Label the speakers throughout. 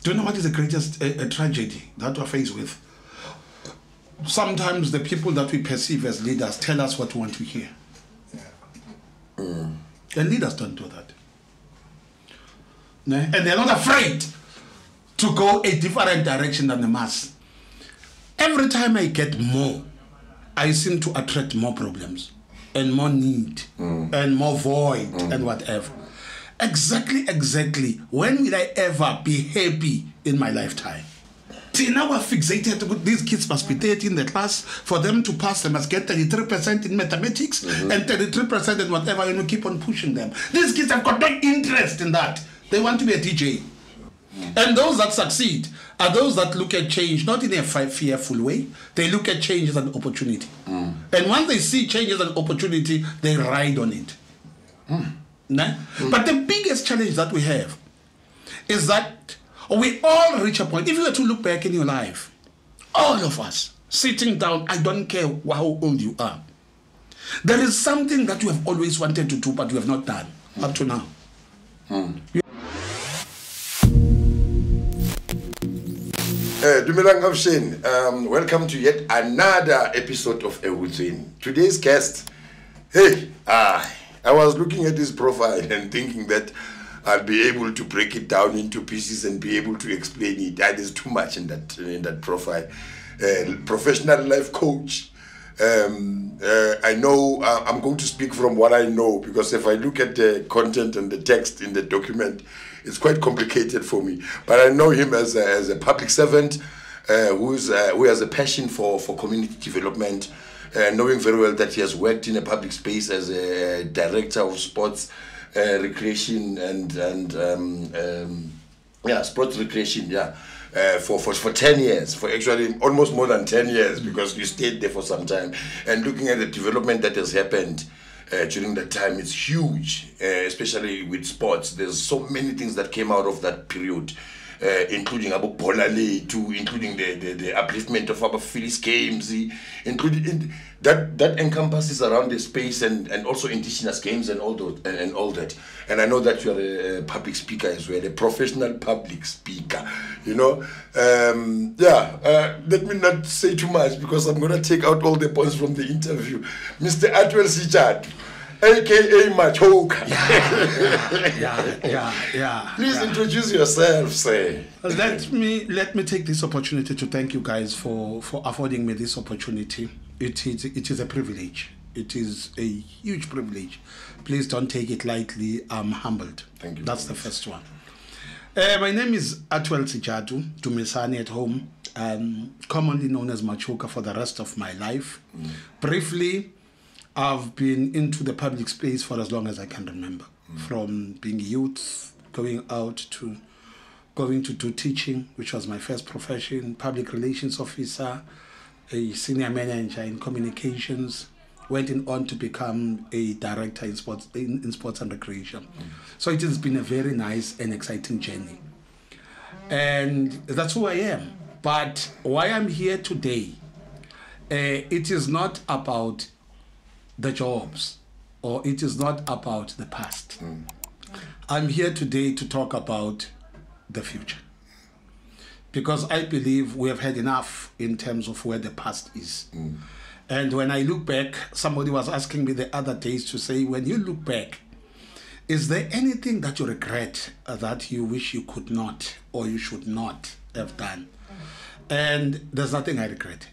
Speaker 1: Do you know what is the greatest tragedy that we're faced with? Sometimes the people that we perceive as leaders tell us what we want to hear. And leaders don't do that. And they're not afraid to go a different direction than the mass. Every time I get more, I seem to attract more problems and more need and more void and whatever. Exactly. When will I ever be happy in my lifetime? See, now we're fixated with these kids must be 30 in the class. For them to pass, they must get 33% in mathematics and 33% in whatever, and we keep on pushing them. These kids have got no interest in that. They want to be a DJ. And those that succeed are those that look at change not in a fearful way. They look at change as an opportunity. And once they see change as an opportunity, they ride on it. But the biggest challenge that we have is that we all reach a point. If you were to look back in your life, all of us sitting down, I don't care how old you are, there is something that you have always wanted to do but you have not done up to now.
Speaker 2: Dumelang Afshen, welcome to yet another episode of Ehubyeni. Today's guest, I was looking at his profile and thinking that I'll be able to break it down into pieces and be able to explain it. There's too much in that profile. Professional life coach. I know I'm going to speak from what I know, because if I look at the content and the text in the document, it's quite complicated for me. But I know him as a public servant who has a passion for community development, knowing very well that he has worked in a public space as a director of sports recreation and sports recreation, for 10 years, for actually almost more than 10 years, because you stayed there for some time. And looking at the development that has happened during that time, it's huge, especially with sports. There's so many things that came out of that period, including Abu Bolale, including the upliftment of our Phyllis games, including that encompasses around the space and also indigenous games and all that. And I know that you are a public speaker as well, a professional public speaker. Let me not say too much, because I'm going to take out all the points from the interview. Mr. Atwell Sijadu, aka Machoka. Please introduce yourself, say.
Speaker 1: Let me take this opportunity to thank you guys for affording me this opportunity. It is a privilege. It is a huge privilege. Please don't take it lightly. I'm humbled.
Speaker 2: Thank you.
Speaker 1: That's the first one. My name is Atwell Sijadu, Dumisani at home, commonly known as Machoka for the rest of my life. Briefly, I've been into the public space for as long as I can remember, from being youth, going to do teaching, which was my first profession, public relations officer, a senior manager in communications, went on to become a director in sports and recreation. So it has been a very nice and exciting journey. And that's who I am. But why I'm here today, it is not about the jobs, or it is not about the past. I'm here today to talk about the future, because I believe we have had enough in terms of where the past is. And when I look back, somebody was asking me the other days to say, when you look back, is there anything that you regret that you wish you could not or you should not have done? And there's nothing I regret.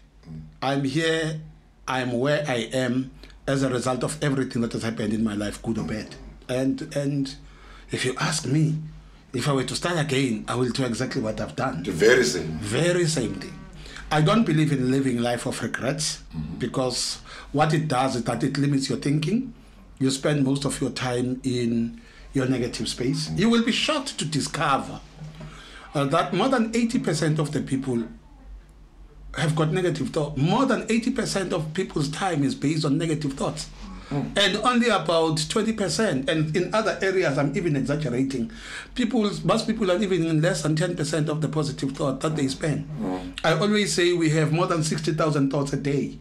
Speaker 1: I'm here, I'm where I am as a result of everything that has happened in my life, good or bad. And if you ask me, if I were to start again, I will do exactly what I've done.
Speaker 2: The very same.
Speaker 1: Very same thing. I don't believe in living a life of regrets, because what it does is that it limits your thinking. You spend most of your time in your negative space. You will be shocked to discover that more than 80% of the people have got negative thoughts. More than 80% of people's time is based on negative thoughts. And only about 20%, and in other areas I'm even exaggerating, most people are living in less than 10% of the positive thought that they spend. I always say we have more than 60,000 thoughts a day.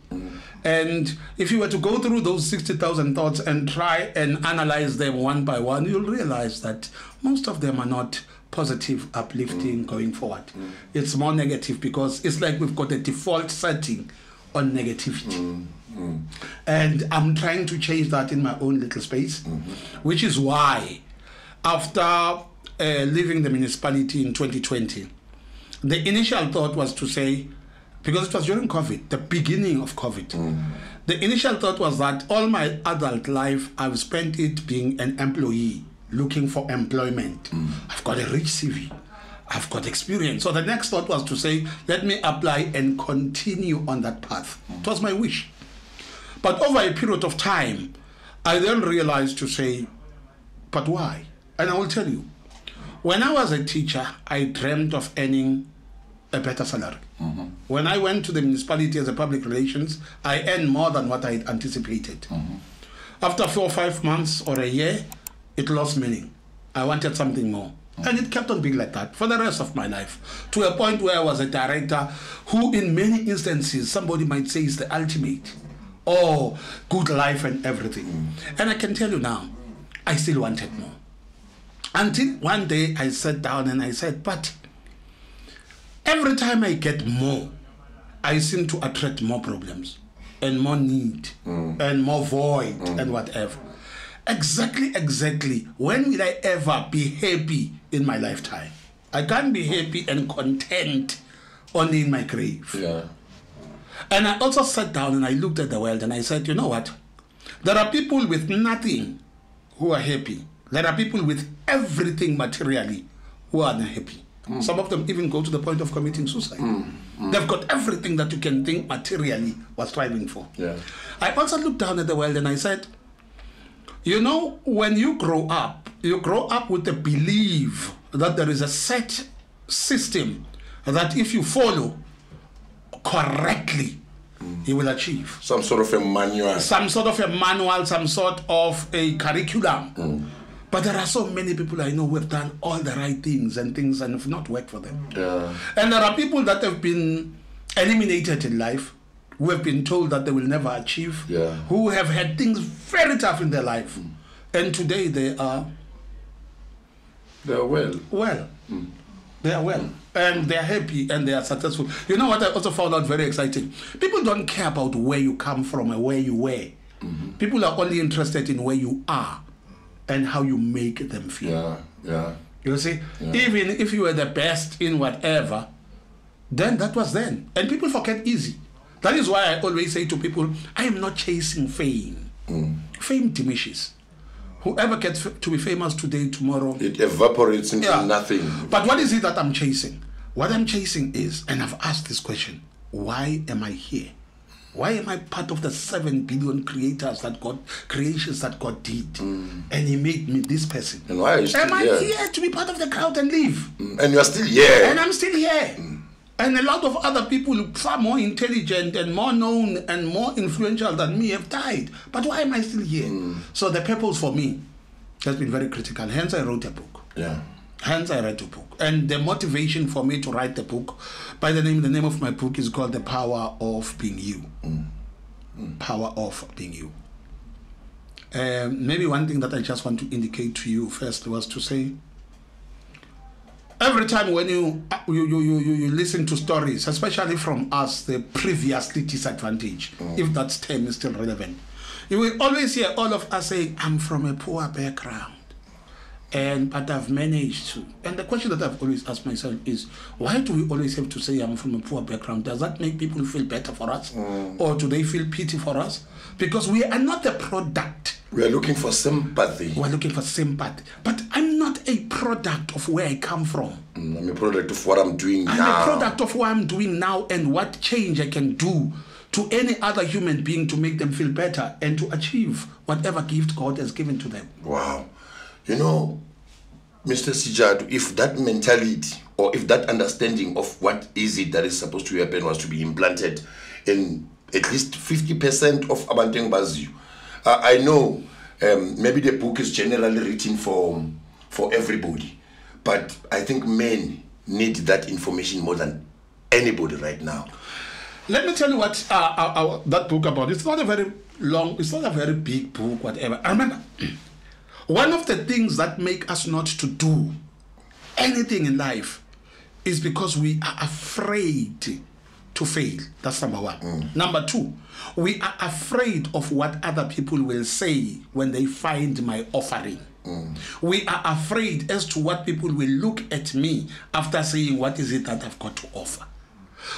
Speaker 1: And if you were to go through those 60,000 thoughts and try and analyze them one by one, you'll realize that most of them are not positive, uplifting, going forward. It's more negative because it's like we've got a default setting on negativity. And I'm trying to change that in my own little space, which is why after leaving the municipality in 2020, the initial thought was to say, because it was during COVID, the beginning of COVID, the initial thought was that all my adult life, I've spent it being an employee, looking for employment. I've got a rich CV. I've got experience. So the next thought was to say, let me apply and continue on that path. It was my wish. But over a period of time, I then realized to say, but why? And I will tell you. When I was a teacher, I dreamt of earning a better salary. When I went to the municipality as a public relations, I earned more than what I had anticipated. After 4 or 5 months or a year, it lost meaning. I wanted something more. And it kept on being like that for the rest of my life, to a point where I was a director who in many instances somebody might say is the ultimate, or good life and everything. And I can tell you now, I still wanted more. Until one day I sat down and I said, but every time I get more, I seem to attract more problems and more need and more void and whatever. Exactly. When will I ever be happy in my lifetime? I can't be happy and content only in my grave.
Speaker 2: Yeah.
Speaker 1: And I also sat down and I looked at the world and I said, you know what? There are people with nothing who are happy. There are people with everything materially who are unhappy. Some of them even go to the point of committing suicide. They've got everything that you can think materially was striving for.
Speaker 2: Yeah.
Speaker 1: I also looked down at the world and I said, you know, when you grow up with the belief that there is a set system that if you follow correctly, you will achieve.
Speaker 2: Some sort of a manual.
Speaker 1: Some sort of a curriculum. But there are so many people I know who have done all the right things and have not worked for them.
Speaker 2: Yeah.
Speaker 1: And there are people that have been eliminated in life, who have been told that they will never achieve, who have had things very tough in their life. And today they are well. They are well. And they are happy and they are successful. You know what I also found out very exciting? People don't care about where you come from or where you were. People are only interested in where you are and how you make them feel. You see, even if you were the best in whatever, then that was then. And people forget easy. That is why I always say to people, I am not chasing fame. Fame diminishes. Whoever gets to be famous today, tomorrow,
Speaker 2: it evaporates into nothing.
Speaker 1: But what is it that I'm chasing? What I'm chasing is, and I've asked this question, why am I here? Why am I part of the 7 billion creations that God did? And He made me this person.
Speaker 2: And why are you still
Speaker 1: am I here to be part of the crowd and live?
Speaker 2: And you are still here.
Speaker 1: And I'm still here. And a lot of other people far more intelligent and more known and more influential than me have died. But why am I still here? So the purpose for me has been very critical. Hence I wrote a book. Hence I read a book. And the motivation for me to write the book, the name of my book is called The Power of Being You. Power of Being You. Maybe one thing that I just want to indicate to you first was to say, every time when you listen to stories, especially from us, the previously disadvantaged, if that term is still relevant, you will always hear all of us saying, I'm from a poor background, but I've managed to. And the question that I've always asked myself is, why do we always have to say I'm from a poor background? Does that make people feel better for us? Or do they feel pity for us? Because we are not a product.
Speaker 2: We are looking for sympathy.
Speaker 1: We're looking for sympathy. But I'm not a product of where I come from.
Speaker 2: I'm a product of what I'm doing now.
Speaker 1: I'm a product of what I'm doing now and what change I can do to any other human being to make them feel better and to achieve whatever gift God has given to them.
Speaker 2: Wow. You know, Mr. Sijadu, if that mentality or if that understanding of what is it that is supposed to happen was to be implanted in at least 50% of Abanteng Baziu, I know maybe the book is generally written for everybody, but I think men need that information more than anybody right now.
Speaker 1: Let me tell you what that book about. It's not a very long, it's not a very big book, whatever. I remember, one of the things that make us not to do anything in life is because we are afraid to fail. That's number one. Number two, we are afraid of what other people will say when they find my offering. We are afraid as to what people will look at me after saying, what is it that I've got to offer?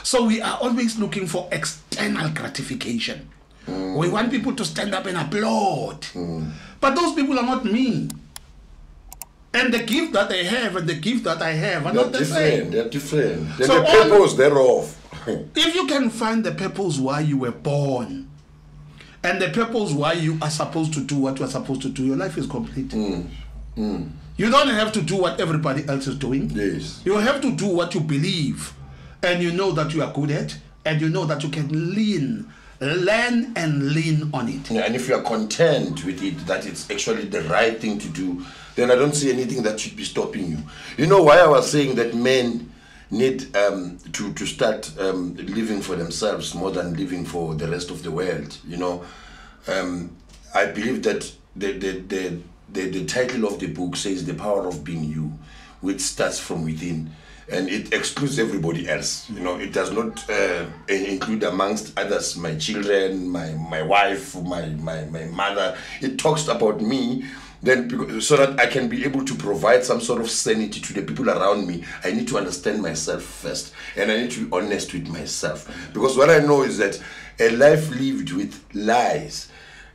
Speaker 1: So we are always looking for external gratification. We want people to stand up and applaud. But those people are not me. And the gift that they have and the gift that I have are not the same.
Speaker 2: They're different. They're
Speaker 1: So
Speaker 2: the purpose thereof.
Speaker 1: If you can find the purpose why you were born and the purpose why you are supposed to do what you are supposed to do, your life is complete. You don't have to do what everybody else is doing.
Speaker 2: Yes.
Speaker 1: You have to do what you believe and you know that you are good at, and you know that you can learn and lean on it.
Speaker 2: Yeah, and if you are content with it, that it's actually the right thing to do, then I don't see anything that should be stopping you. You know why I was saying that men need to start living for themselves more than living for the rest of the world. You know, I believe that the title of the book says The Power of Being You, which starts from within. And it excludes everybody else. You know, it does not include amongst others my children, my wife, my mother. It talks about me. Then, so that I can be able to provide some sort of sanity to the people around me, I need to understand myself first, and I need to be honest with myself. Because what I know is that a life lived with lies,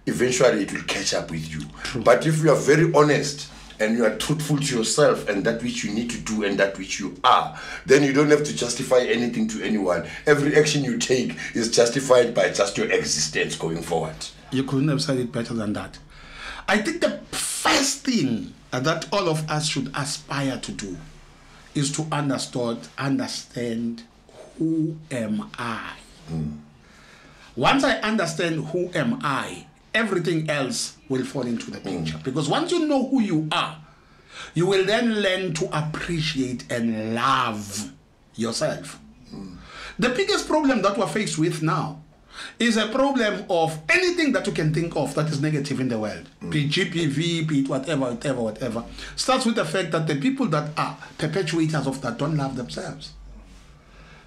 Speaker 2: eventually it will catch up with you.
Speaker 1: True.
Speaker 2: But if you are very honest and you are truthful to yourself and that which you need to do and that which you are, then you don't have to justify anything to anyone. Every action you take is justified by just your existence going forward.
Speaker 1: You couldn't have said it better than that. I think the first thing that all of us should aspire to do is to understand who am I. Once I understand who am I, everything else will fall into the picture. Because once you know who you are, you will then learn to appreciate and love yourself. The biggest problem that we're faced with now is a problem of anything that you can think of that is negative in the world. Be it GPV, be it whatever, starts with the fact that the people that are perpetuators of that don't love themselves.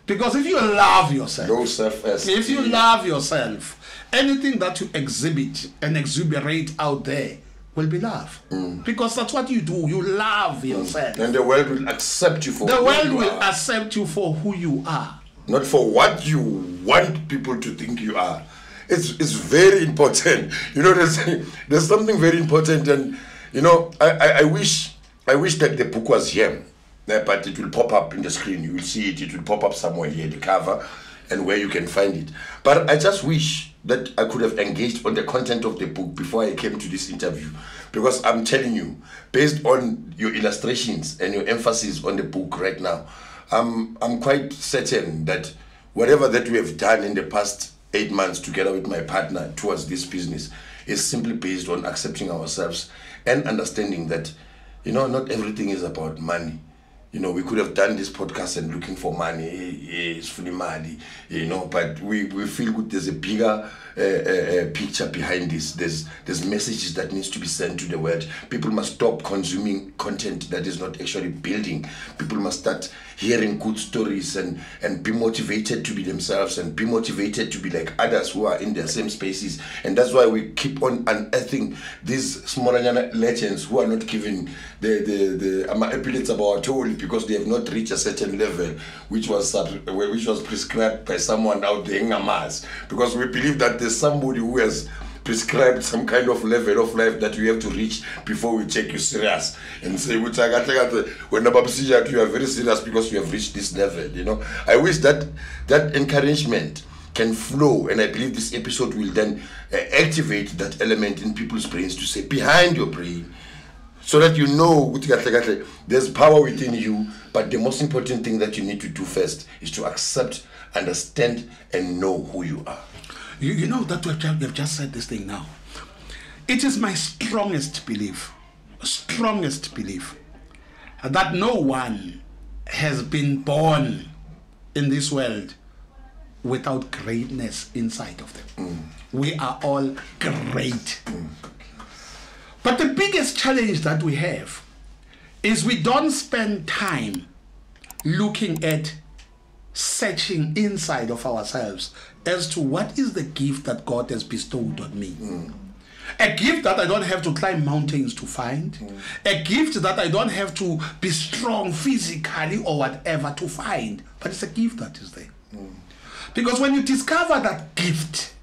Speaker 1: Because if you love yourself,
Speaker 2: No self-esteem.
Speaker 1: if you love yourself, anything that you exhibit and exuberate out there will be love. Because that's what you do. You love yourself.
Speaker 2: And the world will accept you for
Speaker 1: The
Speaker 2: who
Speaker 1: world
Speaker 2: you
Speaker 1: will
Speaker 2: are.
Speaker 1: accept you for who you are.
Speaker 2: Not for what you want people to think you are. It's very important. You know, there's something very important, and you know, I wish that the book was here, but it will pop up in the screen. You will see it. It will pop up somewhere here, the cover, and where you can find it. But I just wish that I could have engaged on the content of the book before I came to this interview, because I'm telling you, based on your illustrations and your emphasis on the book right now, I'm quite certain that whatever that we have done in the past 8 months together with my partner towards this business is simply based on accepting ourselves and understanding that, you know, not everything is about money. You know, we could have done this podcast and looking for money, it's free money, you know, but we feel good. There's a bigger picture behind this. There's messages that needs to be sent to the world. People must stop consuming content that is not actually building. People must start hearing good stories and be motivated to be themselves and be motivated to be like others who are in their same spaces. And that's why we keep on unearthing these Smoranyana legends who are not given the epithets about told because they have not reached a certain level which was prescribed by someone out there in Mars. Because we believe that there's somebody who has prescribed some kind of level of life that we have to reach before we take you serious and say, when Sijadu, you are very serious because you have reached this level. You know, I wish that encouragement can flow, and I believe this episode will then activate that element in people's brains to say behind your brain, so that you know there's power within you. But the most important thing that you need to do first is to accept, understand, and know who you are.
Speaker 1: You know that you've just said this thing now. It is my strongest belief that no one has been born in this world without greatness inside of them. We are all great. But the biggest challenge that we have is we don't spend time looking at searching inside of ourselves as to what is the gift that God has bestowed on me. A gift that I don't have to climb mountains to find. A gift that I don't have to be strong physically or whatever to find. But it's a gift that is there. Because when you discover that gift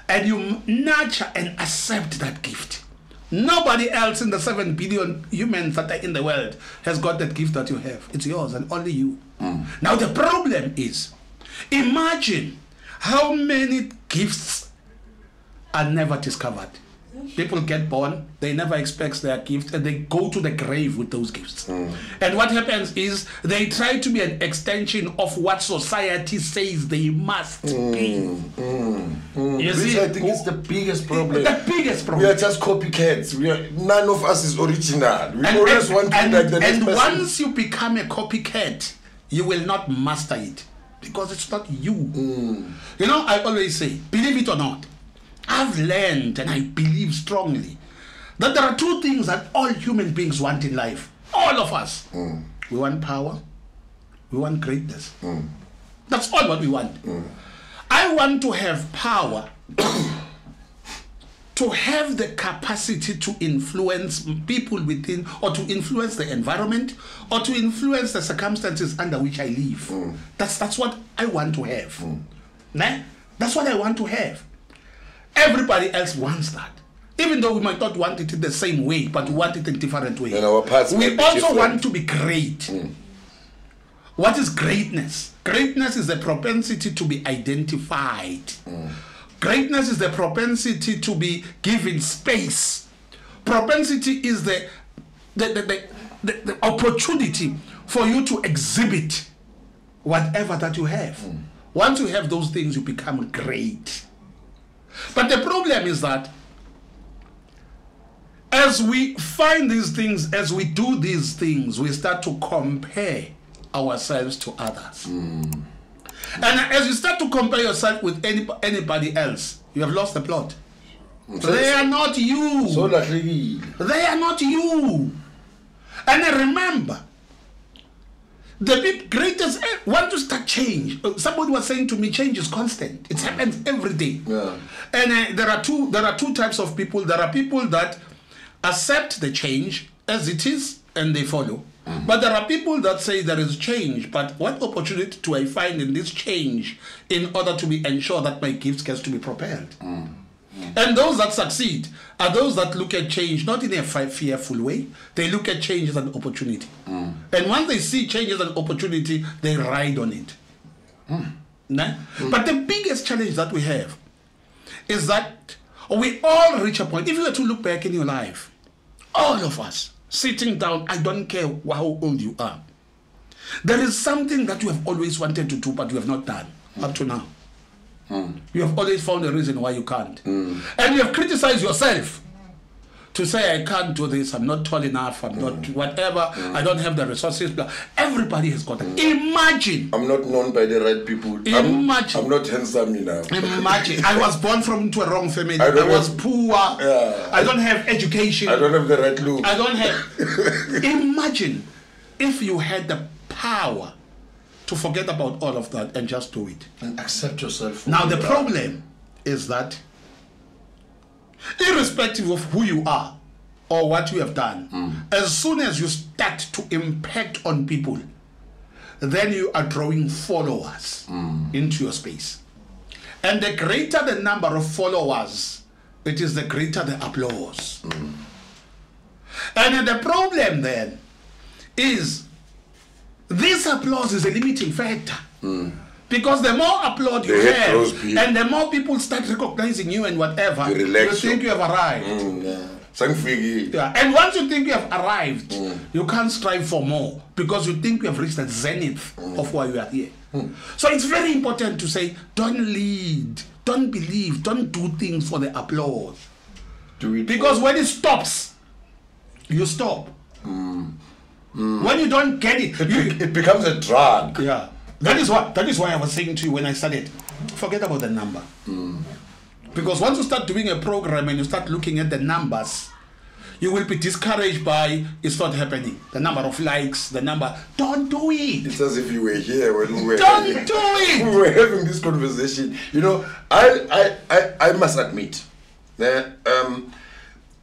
Speaker 1: and you nurture and accept that gift, nobody else in the 7 billion humans that are in the world has got that gift that you have. It's yours and only you. Now the problem is, imagine how many gifts are never discovered. People get born, they never expect their gift, and they go to the grave with those gifts. And what happens is they try to be an extension of what society says they must be. You see,
Speaker 2: I think it's the biggest problem.
Speaker 1: The biggest problem.
Speaker 2: We are just copycats. None of us is original. We always want to be like the next person.
Speaker 1: And once you become a copycat, you will not master it because it's not you. You know, I always say, believe it or not, I've learned and I believe strongly that there are 2 things that all human beings want in life. All of us. We want power. We want greatness. That's all what we want. I want to have power, to have the capacity to influence people within, or to influence the environment, or to influence the circumstances under which I live. That's what I want to have. That's what I want to have. Everybody else wants that. Even though we might not want it in the same way, but we want it in different ways.
Speaker 2: And our paths
Speaker 1: we also
Speaker 2: different.
Speaker 1: want to be great. What is greatness? Greatness is the propensity to be identified. Greatness is the propensity to be given space. Propensity is the opportunity for you to exhibit whatever that you have. Once you have those things, you become great. But the problem is that as we find these things, as we do these things, we start to compare ourselves to others. And as you start to compare yourself with anybody else, you have lost the plot. They are not you. They are not you. And remember, the greatest want to start change. Somebody was saying to me, change is constant. It happens every day. And there are two types of people. There are people that accept the change as it is and they follow. But there are people that say there is change, but what opportunity do I find in this change in order to be ensure that my gifts gets to be propelled? And those that succeed are those that look at change not in a fearful way. They look at change as an opportunity. And once they see change as an opportunity, they ride on it. But the biggest challenge that we have is that we all reach a point. If you were to look back in your life, all of us sitting down, I don't care how old you are, there is something that you have always wanted to do but you have not done up to now. You have always found a reason why you can't. And you have criticized yourself to say, I can't do this, I'm not tall enough, I'm not whatever, I don't have the resources. Everybody has got it. Imagine.
Speaker 2: I'm not known by the right people.
Speaker 1: Imagine.
Speaker 2: I'm not handsome enough.
Speaker 1: Imagine. I was born into a wrong family. I was poor. I don't have education.
Speaker 2: I don't have the right look.
Speaker 1: I don't have. Imagine if you had the power to forget about all of that and just do it.
Speaker 2: And accept yourself.
Speaker 1: Now the problem is that irrespective of who you are or what you have done, as soon as you start to impact on people, then you are drawing followers into your space. And the greater the number of followers, it is the greater the applause. And the problem then is this applause is a limiting factor. Because the more applaud you have, and the more people start recognizing you and whatever, you think you have arrived. And once you think you have arrived, you can't strive for more because you think you have reached the zenith of why you are here. So it's very important to say, don't lead, don't believe, don't do things for the applause. Because when it stops, you stop. When you don't get it,
Speaker 2: it becomes a drug.
Speaker 1: That is why I was saying to you when I started, forget about the number. Because once you start doing a program and you start looking at the numbers, you will be discouraged by it's not happening. The number of likes, the number. Don't do it.
Speaker 2: It's as if you were here when we were.
Speaker 1: Don't do it.
Speaker 2: We were having this conversation. You know, I must admit that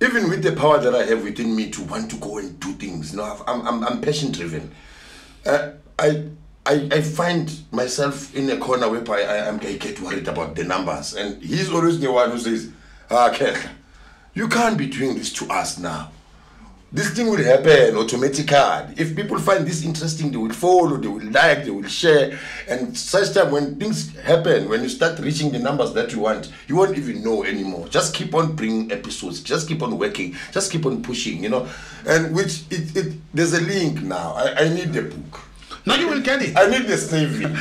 Speaker 2: even with the power that I have within me to want to go and do things, you know, I'm passion driven. I find myself in a corner where I get worried about the numbers, and he's always the one who says, Kekha, you can't be doing this to us now. This thing will happen automatically. If people find this interesting, they will follow, they will like, they will share. And such time when things happen, when you start reaching the numbers that you want, you won't even know anymore. Just keep on bringing episodes, just keep on working, just keep on pushing, you know. And which there's a link now. I need the book.
Speaker 1: Now you will get it.
Speaker 2: I need the saving.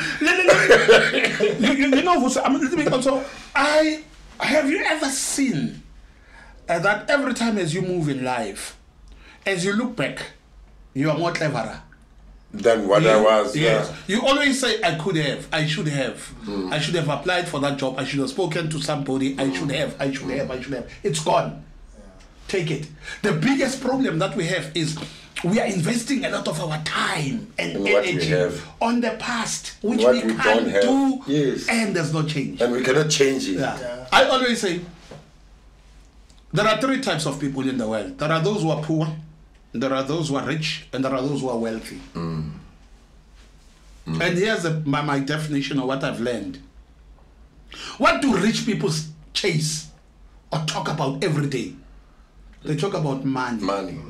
Speaker 1: you know, I'm a little bit also. Have you ever seen that every time as you move in life, as you look back, you are more cleverer
Speaker 2: than what I was?
Speaker 1: Yes. Yeah. You always say, I could have, I should have. I should have applied for that job. I should have spoken to somebody. I should have. It's gone. Yeah. Take it. The biggest problem that we have is we are investing a lot of our time and energy on the past, which we can't do, and there's no change.
Speaker 2: And we cannot change it.
Speaker 1: Yeah. Yeah. I always say, there are three types of people in the world. There are those who are poor, there are those who are rich, and there are those who are wealthy. And here's my definition of what I've learned. What do rich people chase or talk about every day? They talk about money.
Speaker 2: Money.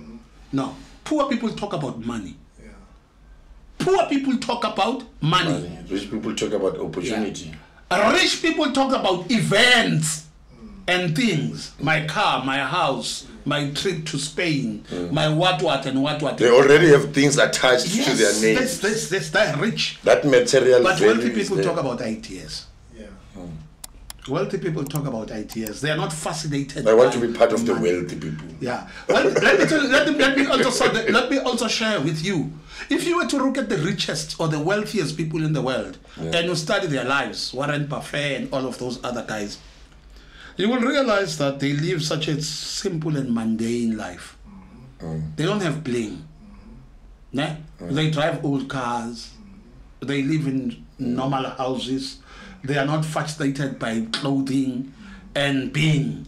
Speaker 1: No. Poor people talk about money. Yeah. Poor people talk about money.
Speaker 2: Rich people talk about opportunity.
Speaker 1: Yeah. Rich people talk about events and things. My car, my house, my trip to Spain, my what.
Speaker 2: They already have things attached to their names.
Speaker 1: They're rich.
Speaker 2: That material.
Speaker 1: But wealthy people talk about ideas. Yeah. Wealthy people talk about ideas. They are not fascinated.
Speaker 2: I want to be part of the wealthy people.
Speaker 1: Yeah. Well, let me also share with you. If you were to look at the richest or the wealthiest people in the world, and you study their lives, Warren Buffett and all of those other guys, you will realize that they live such a simple and mundane life. They don't have bling. They drive old cars. They live in normal houses. They are not fascinated by clothing and being.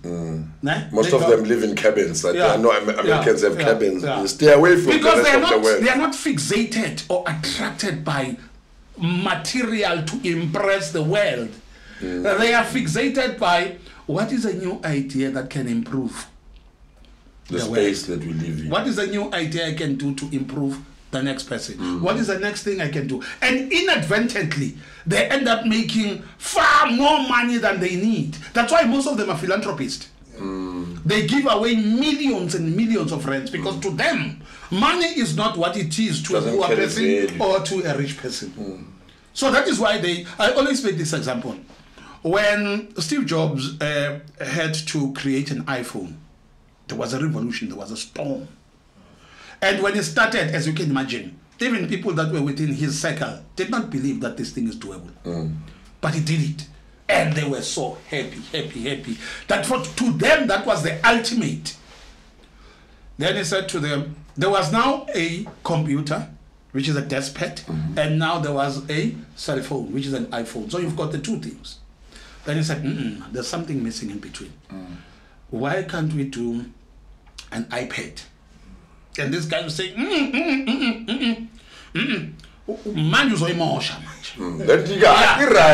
Speaker 2: Most of them live in cabins. Like I know Americans have cabins. You stay away from the rest of the world.
Speaker 1: They are not fixated or attracted by material to impress the world. They are fixated by what is a new idea that can improve
Speaker 2: the space that we live in.
Speaker 1: What is a new idea I can do to improve the next person? What is the next thing I can do? And inadvertently, they end up making far more money than they need. That's why most of them are philanthropists. They give away millions and millions of rents because to them, money is not what it is to a poor person or to a rich person. So that is why I always make this example. When Steve Jobs had to create an iPhone, there was a revolution, there was a storm. And when it started, as you can imagine, even people that were within his circle did not believe that this thing is doable. But he did it. And they were so happy. That to them, that was the ultimate. Then he said to them, there was now a computer, which is a desktop, and now there was a cell phone, which is an iPhone. So you've got the two things. Then he said, there's something missing in between. Why can't we do an iPad? And this guy was saying, man uzoyimosha manje.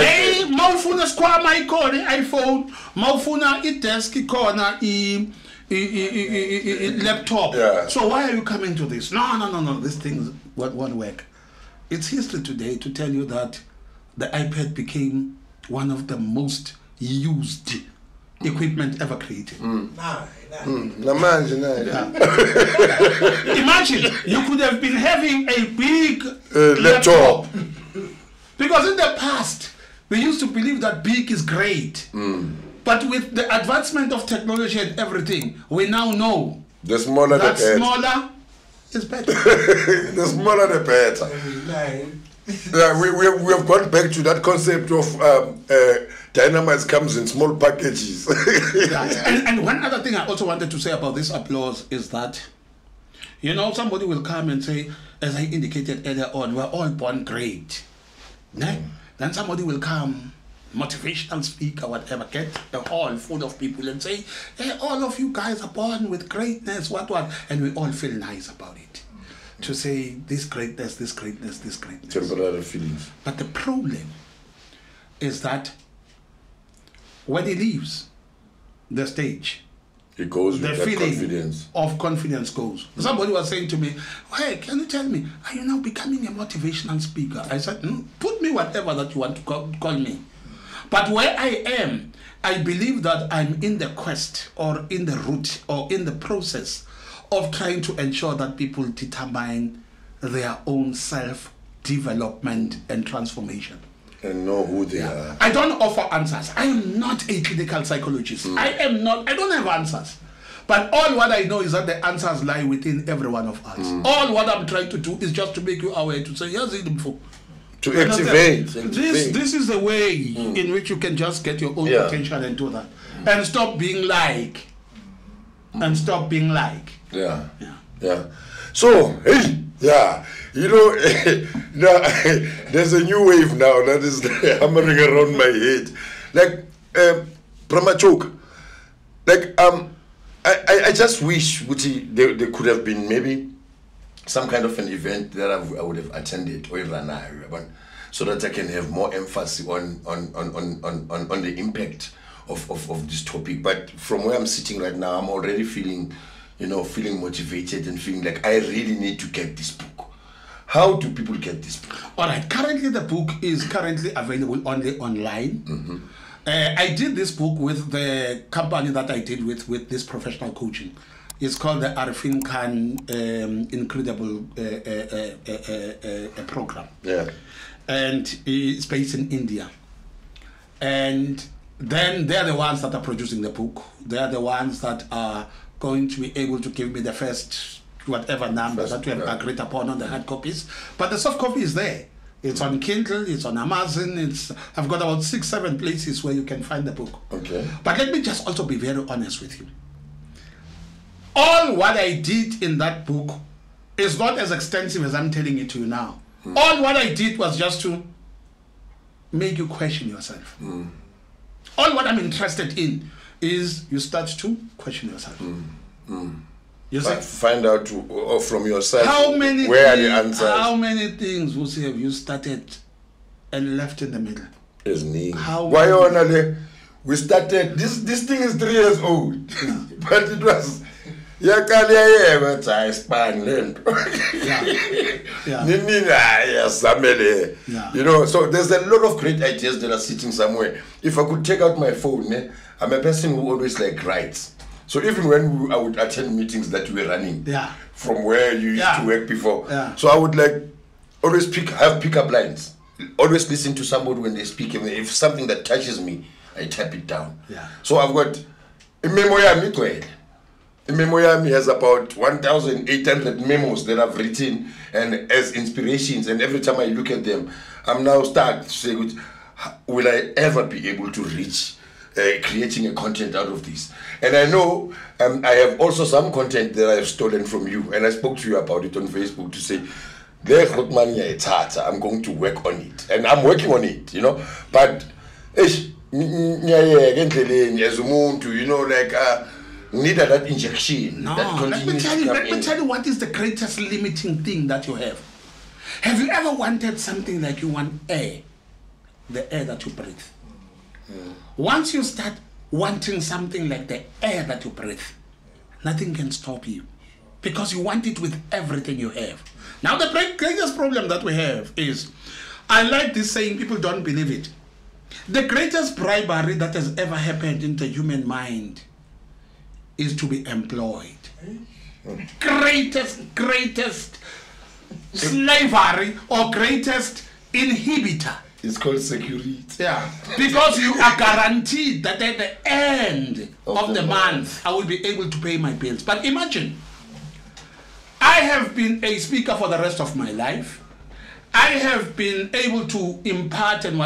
Speaker 1: Hey, mawufuna squama ikhona iPhone, mawufuna i-desk ikhona laptop. So why are you coming to this? No, this thing won't work. It's history today to tell you that the iPad became one of the most used equipment ever created.
Speaker 2: Imagine,
Speaker 1: you could have been having a big laptop. Because in the past, we used to believe that big is great. But with the advancement of technology and everything, we now know
Speaker 2: the smaller
Speaker 1: that smaller is better.
Speaker 2: The smaller the better. Yeah, we have gone back to that concept of dynamite comes in small packages.
Speaker 1: And one other thing I also wanted to say about this applause is that, you know, somebody will come and say, as I indicated earlier on, we're all born great. Then somebody will come, motivational speaker, whatever, get a hall full of people and say, hey, all of you guys are born with greatness, what, and we all feel nice about it. To say this greatness, this greatness, this greatness.
Speaker 2: Temporary feelings.
Speaker 1: But the problem is that when he leaves the stage,
Speaker 2: it goes with
Speaker 1: the
Speaker 2: that
Speaker 1: feeling
Speaker 2: confidence.
Speaker 1: of confidence goes. Somebody was saying to me, hey, can you tell me, are you now becoming a motivational speaker? I said, put me whatever that you want to call me. But where I am, I believe that I'm in the quest or in the route or in the process of trying to ensure that people determine their own self-development and transformation.
Speaker 2: And know who they are.
Speaker 1: I don't offer answers. I am not a clinical psychologist. I don't have answers. But all what I know is that the answers lie within every one of us. All what I'm trying to do is just to make you aware, to say, here's the info.
Speaker 2: To activate.
Speaker 1: This is the way in which you can just get your own potential and do that. And stop being like.
Speaker 2: Yeah. So, hey, you know, there's a new wave now that is hammering around my head. Like, Machoka, like, I just wish there could have been maybe some kind of an event that I would have attended or even so that I can have more emphasis on the impact of this topic. But from where I'm sitting right now, I'm already feeling motivated and feeling like I really need to get this book. How do people get this book?
Speaker 1: All right, currently the book is currently available only online. I did this book with the company that I did with this professional coaching. It's called the Arifin Khan Incredible Program.
Speaker 2: Yeah.
Speaker 1: And it's based in India. And then they're the ones that are producing the book. They're the ones that are going to be able to give me the first whatever number that we have agreed upon on the hard copies. But the soft copy is there. It's on Kindle, it's on Amazon, I've got about 6-7 places where you can find the book.
Speaker 2: Okay.
Speaker 1: But let me just also be very honest with you. All what I did in that book is not as extensive as I'm telling it to you now. All what I did was just to make you question yourself. All what I'm interested in is you start to question yourself. You see?
Speaker 2: Find out from yourself
Speaker 1: where
Speaker 2: are the answers.
Speaker 1: How many things have you started and left in the middle?
Speaker 2: It's me. Why only we started this thing is 3 years old. But it was you know, so there's a lot of great ideas that are sitting somewhere. If I could take out my phone, I'm a person who always writes. So even when I would attend meetings that we were running from where you used to work before, so I would always have pickup lines. Always listen to somebody when they speak. If something that touches me, I type it down. So I've got a memoir. A memoir has about 1,800 memos that I've written and as inspirations. And every time I look at them, I'm now starting to say, will I ever be able to reach creating a content out of this? And I know I have also some content that I have stolen from you. And I spoke to you about it on Facebook to say, I'm going to work on it. And I'm working on it, you know. But, need that injection.
Speaker 1: No, let me tell you what is the greatest limiting thing that you have. Have you ever wanted something like you want air? The air that you breathe. Once you start wanting something like the air that you breathe, nothing can stop you. Because you want it with everything you have. Now the greatest problem that we have is, I like this saying, people don't believe it. The greatest bribery that has ever happened in the human mind is to be employed. Greatest slavery or greatest inhibitor.
Speaker 2: It's called security.
Speaker 1: Yeah. Because you are guaranteed that at the end of the month, I will be able to pay my bills. But imagine, I have been a speaker for the rest of my life. I have been able to impart and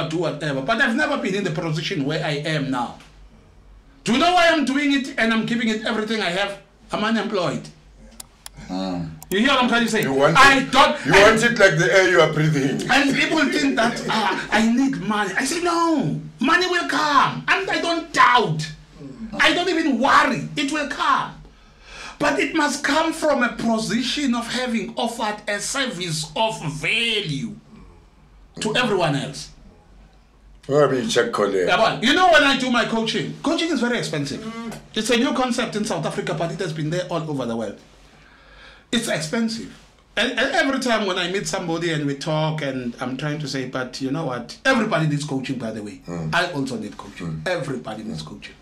Speaker 1: do whatever, but I've never been in the position where I am now. Do you know why I'm doing it and I'm giving it everything I have? I'm unemployed. You hear what I'm trying to say?
Speaker 2: You want it like the air you are breathing.
Speaker 1: And people think that I need money. I say, no, money will come. And I don't doubt. I don't even worry. It will come. But it must come from a position of having offered a service of value to everyone else.
Speaker 2: You know,
Speaker 1: when I do my coaching is very expensive. It's a new concept in South Africa, but it has been there all over the world. It's expensive. And every time when I meet somebody and we talk and I'm trying to say, but you know what? Everybody needs coaching, by the way. I also need coaching. Everybody needs coaching.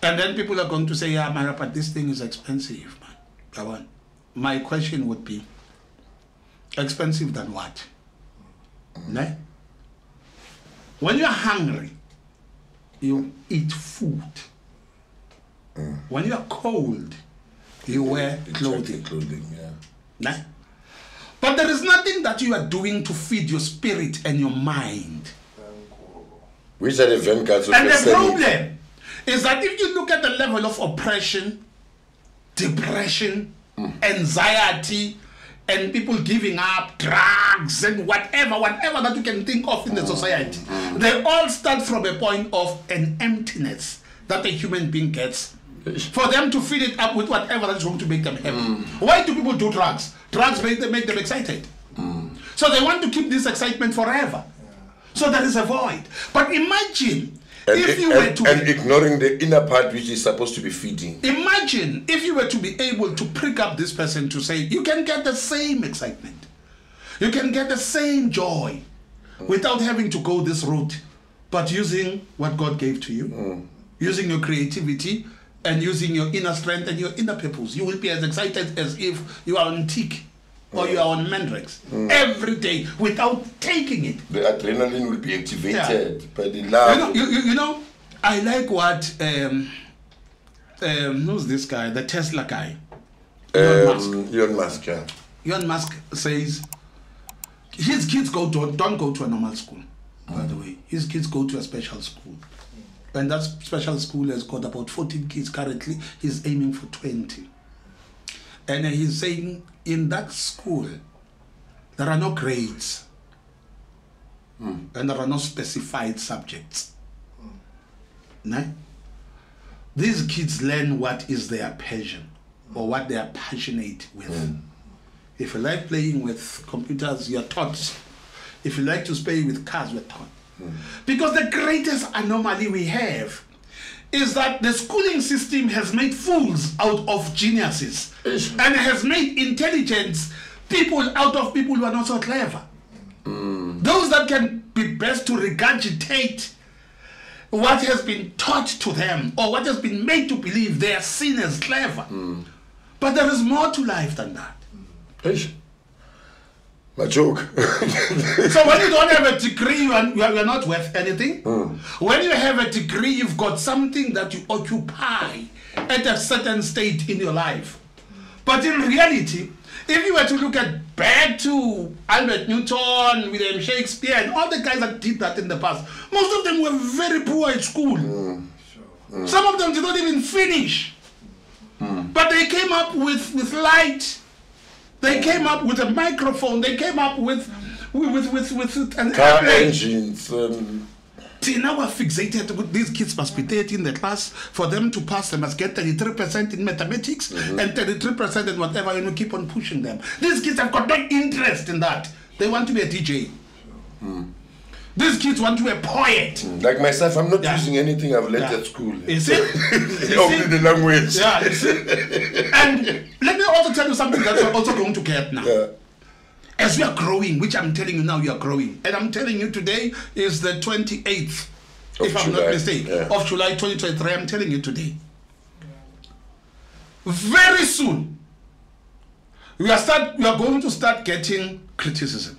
Speaker 1: And then people are going to say, yeah, Mara, but this thing is expensive, man. My question would be, expensive than what? No? When you're hungry, you eat food. When you're cold, you wear clothing. Nah? But there is nothing that you are doing to feed your spirit and your mind.
Speaker 2: Which are the vanguards of
Speaker 1: and the problem is that if you look at the level of oppression, depression, anxiety, and people giving up, drugs, and whatever that you can think of in the society, they all start from a point of an emptiness that a human being gets, for them to fill it up with whatever that's going to make them happy. Why do people do drugs? Drugs make them excited. So they want to keep this excitement forever. So there is a void. But imagine if you were to...
Speaker 2: And ignoring the inner part which is supposed to be feeding.
Speaker 1: Imagine if you were to be able to prick up this person to say, you can get the same excitement. You can get the same joy without having to go this route, but using what God gave to you, using your creativity, and using your inner strength and your inner purpose. You will be as excited as if you are on tick or you are on Mandrex every day without taking it.
Speaker 2: The adrenaline will be activated by the love.
Speaker 1: You know, I like what who's this guy? The Tesla guy.
Speaker 2: Elon Musk. Yeah.
Speaker 1: Elon Musk says his kids don't go to a normal school. By the way, his kids go to a special school. And that special school has got about 14 kids currently. He's aiming for 20. And he's saying in that school, there are no grades. And there are no specified subjects. No? These kids learn what is their passion or what they are passionate with. If you like playing with computers, you're taught. If you like to play with cars, you're taught. Because the greatest anomaly we have is that the schooling system has made fools out of geniuses and has made intelligent people out of people who are not so clever. Those that can be best to regurgitate what has been taught to them or what has been made to believe they are seen as clever. But there is more to life than that.
Speaker 2: Machoka.
Speaker 1: So when you don't have a degree, you are not worth anything. When you have a degree, you've got something that you occupy at a certain state in your life. But in reality, if you were to look back to Albert Newton, William Shakespeare, and all the guys that did that in the past, most of them were very poor at school. Some of them did not even finish. But they came up with light. They came up with a microphone. They came up with an
Speaker 2: car engines.
Speaker 1: Now we're fixated with these kids must be 30 in the class. For them to pass, they must get 33% in mathematics and 33% in whatever, and we keep on pushing them. These kids have got no interest in that. They want to be a DJ. These kids want to be a poet.
Speaker 2: Like myself, I'm not using anything I've learned at school.
Speaker 1: You see?
Speaker 2: Only the language.
Speaker 1: Yeah, you see? And let me also tell you something that we're also going to get now. As we are growing, which I'm telling you now, you are growing. And I'm telling you today is the 28th, if I'm not mistaken, of July 2023. I'm telling you today. Very soon, we are going to start getting criticism.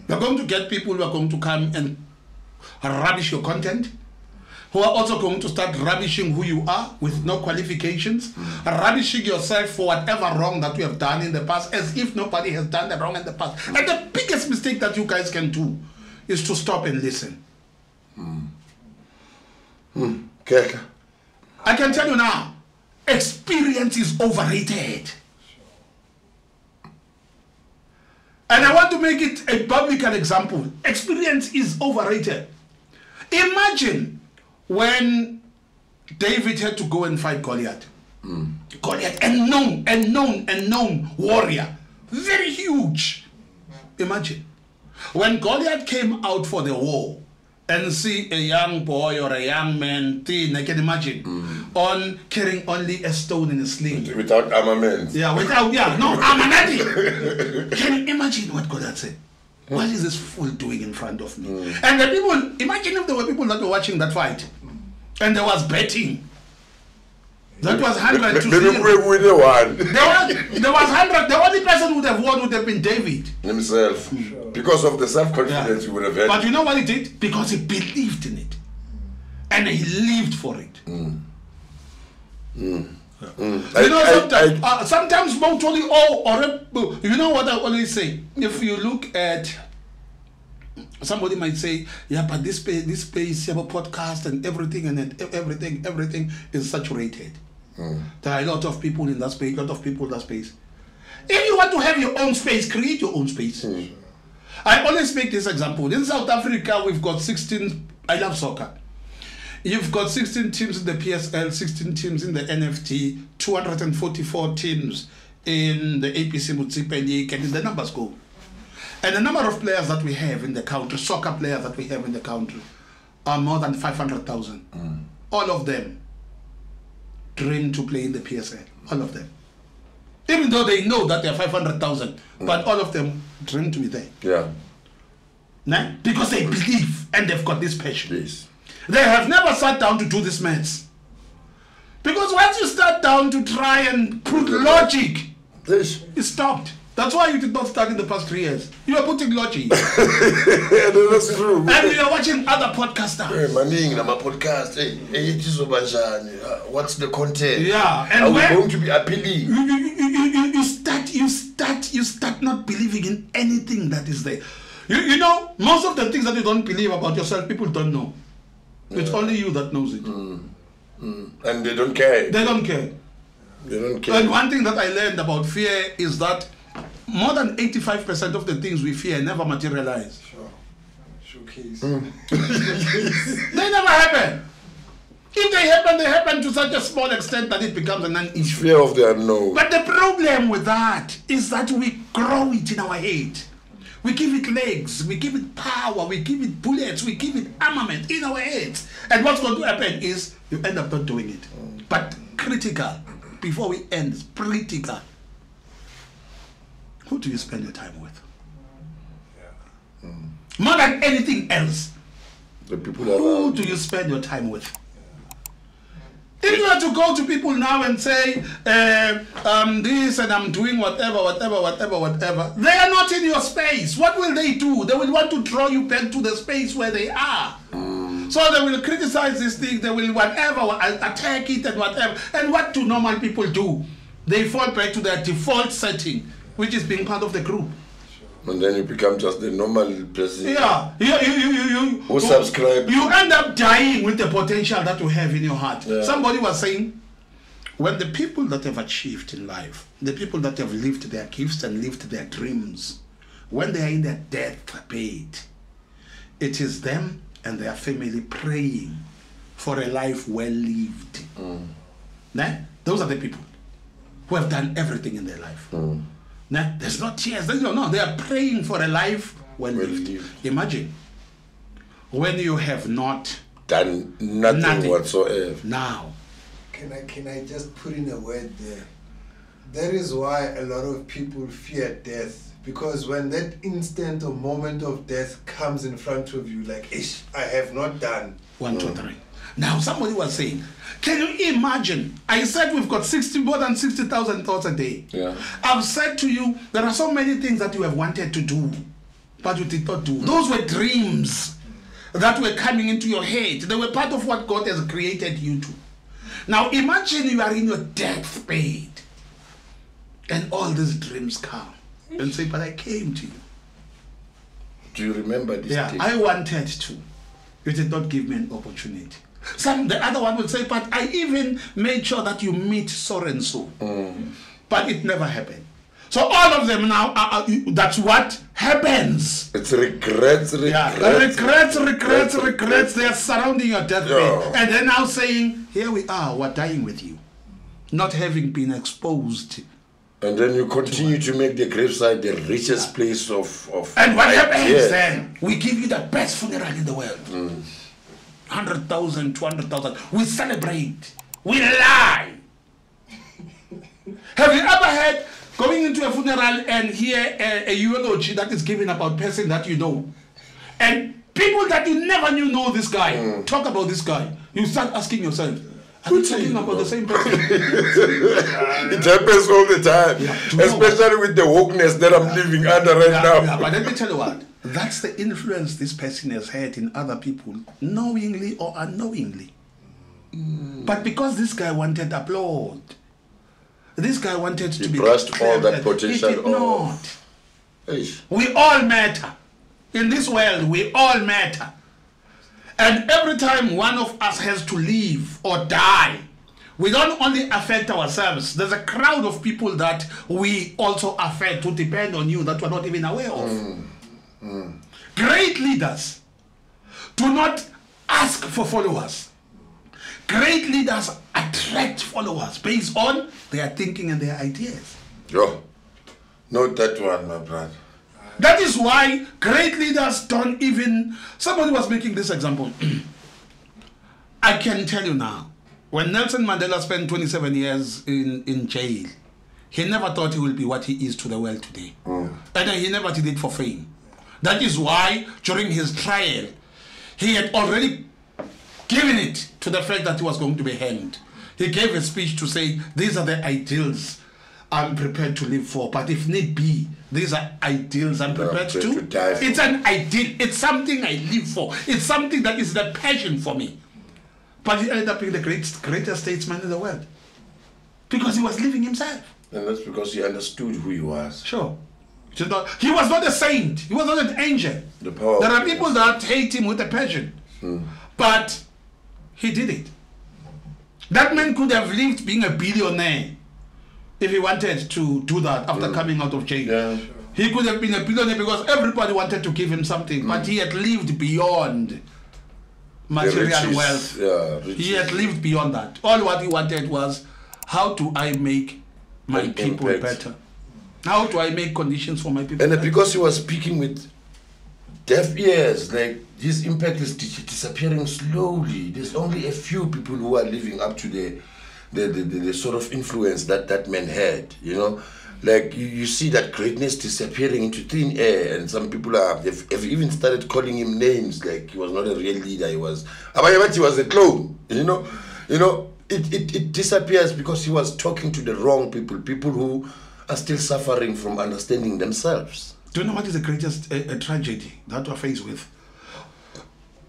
Speaker 1: We are going to get people who are going to come and rubbish your content, who are also going to start rubbishing who you are with no qualifications, rubbishing yourself for whatever wrong that you have done in the past, as if nobody has done the wrong in the past. And the biggest mistake that you guys can do is to stop and listen.
Speaker 2: Okay.
Speaker 1: I can tell you now, experience is overrated. And I want to make it a biblical example. Experience is overrated. Imagine when David had to go and fight Goliath. Goliath, a known warrior. Very huge. Imagine. When Goliath came out for the war and see a young boy or a young man, thin, I can imagine, on carrying only a stone in a sling.
Speaker 2: Without armament.
Speaker 1: No armament. Can you imagine what Goliath said? What is this fool doing in front of me? And the people, imagine if there were people that were watching that fight and there was betting. That was 100 to 0.
Speaker 2: Maybe we the one.
Speaker 1: There was 100. The only person who would have won would have been David
Speaker 2: himself. Because of the self-confidence he would have had.
Speaker 1: But you know what he did? Because he believed in it. And he lived for it. You know, sometimes mutually, you know what I always say? If you look at, somebody might say, yeah, but this space, you have a podcast and everything, and everything is saturated. There are a lot of people in that space, a lot of people in that space. If you want to have your own space, create your own space. I always make this example. In South Africa, we've got 16, I love soccer. You've got 16 teams in the PSL, 16 teams in the NFT, 244 teams in the APC Municipal League, and the numbers go. And the number of players that we have in the country, soccer players that we have in the country, are more than 500,000. All of them dream to play in the PSL. All of them. Even though they know that they are 500,000, but all of them dream to be there.
Speaker 2: Yeah.
Speaker 1: Nah? Because they believe and they've got this passion.
Speaker 2: Yes.
Speaker 1: They have never sat down to do this maths. Because once you start down to try and put logic, it stopped. That's why you did not start in the past 3 years. You are putting logic.
Speaker 2: That's true.
Speaker 1: And you are watching other podcasters.
Speaker 2: Hey, Maning, I'm a podcast. What's the content?
Speaker 1: Yeah. And
Speaker 2: are we going to be appealing?
Speaker 1: You start not believing in anything that is there. You know, most of the things that you don't believe about yourself, people don't know. It's only you that knows it.
Speaker 2: And they don't care.
Speaker 1: They don't care.
Speaker 2: They don't care.
Speaker 1: And one thing that I learned about fear is that more than 85% of the things we fear never materialize.
Speaker 3: Showcase.
Speaker 1: They never happen. If they happen to such a small extent that it becomes a non-issue.
Speaker 2: Fear of the unknown.
Speaker 1: But the problem with that is that we grow it in our head. We give it legs, we give it power, we give it bullets, we give it armament in our heads. And what's going to happen is you end up not doing it. But critical, before we end, critical. Who do you spend your time with? More than anything else.
Speaker 2: The people
Speaker 1: who do you spend your time with? If you were to go to people now and say, this and I'm doing whatever, they are not in your space. What will they do? They will want to draw you back to the space where they are. So they will criticize this thing, they will attack it and whatever. And what do normal people do? They fall back to their default setting, which is being part of the group.
Speaker 2: And then you become just the normal person.
Speaker 1: Yeah.
Speaker 2: Who subscribe.
Speaker 1: You end up dying with the potential that you have in your heart.
Speaker 2: Yeah.
Speaker 1: Somebody was saying, when the people that have achieved in life, the people that have lived their gifts and lived their dreams, when they are in their deathbed, it is them and their family praying for a life well lived. Nah? Those are the people who have done everything in their life. Nah, there's no tears. No, they are praying for a life well lived. Imagine when you have not
Speaker 2: done nothing whatsoever.
Speaker 1: Now,
Speaker 3: can I just put in a word there? That is why a lot of people fear death, because when that instant or moment of death comes in front of you, like, ish, I have not done
Speaker 1: 1, 2, 3. Now, somebody was saying, can you imagine? I said we've got more than 60,000 thoughts a day.
Speaker 2: Yeah.
Speaker 1: I've said to you, there are so many things that you have wanted to do, but you did not do. Those were dreams. that were coming into your head. They were part of what God has created you to. Now imagine you are in your deathbed and all these dreams come and say, but I came to you.
Speaker 2: Do you remember this
Speaker 1: Yeah,
Speaker 2: day?
Speaker 1: I wanted to. You did not give me an opportunity. The other one would say, but I even made sure that you meet so and so. But it never happened. So all of them now, that's what happens.
Speaker 2: It's regrets.
Speaker 1: Regrets. They are surrounding your deathbed.
Speaker 2: Yeah.
Speaker 1: And they're now saying, here we are, we're dying with you. Not having been exposed.
Speaker 2: And then you continue to make the graveside the richest place of
Speaker 1: And what happens
Speaker 2: yes.
Speaker 1: then? We give you the best funeral in the world. 100,000, 200,000. We celebrate. We lie. Have you ever had going into a funeral and hear a eulogy that is given about a person that you know? And people that you never knew know this guy. Talk about this guy. You start asking yourself, are you talking about the same person?
Speaker 2: It happens all the time. Especially with the wokeness that I'm living under right now.
Speaker 1: Yeah, but let me tell you what. That's the influence this person has had in other people, knowingly or unknowingly. But because this guy wanted applaud, this guy wanted to be
Speaker 2: brushed all that potential
Speaker 1: he did not.
Speaker 2: Eish.
Speaker 1: We all matter. In this world, we all matter. And every time one of us has to leave or die, we don't only affect ourselves. There's a crowd of people that we also affect who depend on you that we're not even aware of. Great leaders do not ask for followers. Great leaders attract followers based on their thinking and their ideas.
Speaker 2: Yo, note that one, my brother.
Speaker 1: That is why great leaders don't even... Somebody was making this example. I can tell you now, when Nelson Mandela spent 27 years in jail, he never thought he will be what he is to the world today. And he never did it for fame. That is why during his trial, he had already given it to the fact that he was going to be hanged. He gave a speech to say, these are the ideals I'm prepared to live for, but if need be, these are ideals I'm prepared to
Speaker 2: die for.
Speaker 1: It's an ideal. It's something I live for. It's something that is the passion for me. But he ended up being the greatest statesman in the world because he was living himself.
Speaker 2: And that's because he understood who he was.
Speaker 1: Sure. He was not a saint. He was not an angel.
Speaker 2: The power
Speaker 1: there
Speaker 2: of
Speaker 1: are people that hate him with a passion. But he did it. That man could have lived being a billionaire if he wanted to do that after coming out of jail.
Speaker 2: Yeah.
Speaker 1: He could have been a billionaire because everybody wanted to give him something, but he had lived beyond material wealth.
Speaker 2: Yeah,
Speaker 1: he had lived beyond that. All what he wanted was, how do I make my people better? How do I make conditions for my people
Speaker 2: And
Speaker 1: better?
Speaker 2: because he was speaking with deaf ears, like his impact is disappearing slowly. There's only a few people who are living up to the sort of influence that man had, you know. Like you see that greatness disappearing into thin air, and some people have even started calling him names like he was not a real leader. He was a clone, you know. It disappears because he was talking to the wrong people who are still suffering from understanding themselves.
Speaker 1: Do you know what is the greatest tragedy that we're faced with?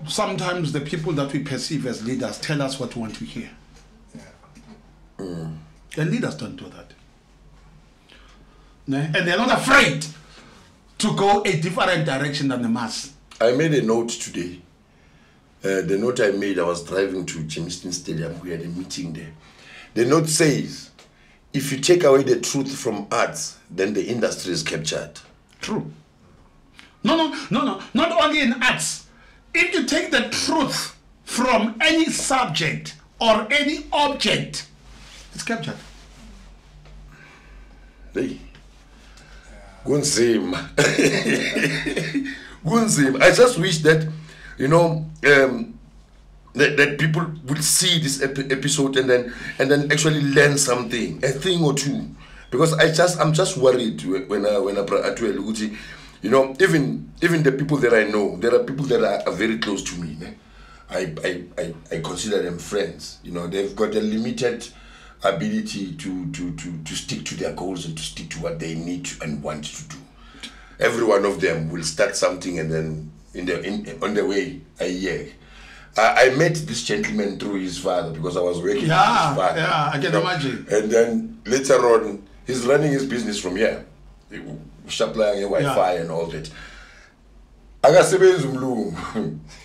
Speaker 1: Sometimes the people that we perceive as leaders tell us what we want to hear. And leaders don't do that. And they're not afraid to go a different direction than the mass.
Speaker 2: I made a note today. The note I made, I was driving to Jamestown Stadium. We had a meeting there. The note says, if you take away the truth from arts, then the industry is captured.
Speaker 1: True. No. Not only in arts. If you take the truth from any subject or any object, it's captured.
Speaker 2: Hey. Gunzima. Gunzima. I just wish that, that people will see this episode and then actually learn something, a thing or two. Because I'm just worried when I Atwell, even the people that I know, there are people that are very close to me. I consider them friends. They've got a limited ability to stick to their goals and to stick to what they need and want to do. Every one of them will start something and then on the way a year. I met this gentleman through his father because I was working with his father.
Speaker 1: Yeah, I can imagine.
Speaker 2: And then later on, he's running his business from here, supplying Wi-Fi and all that.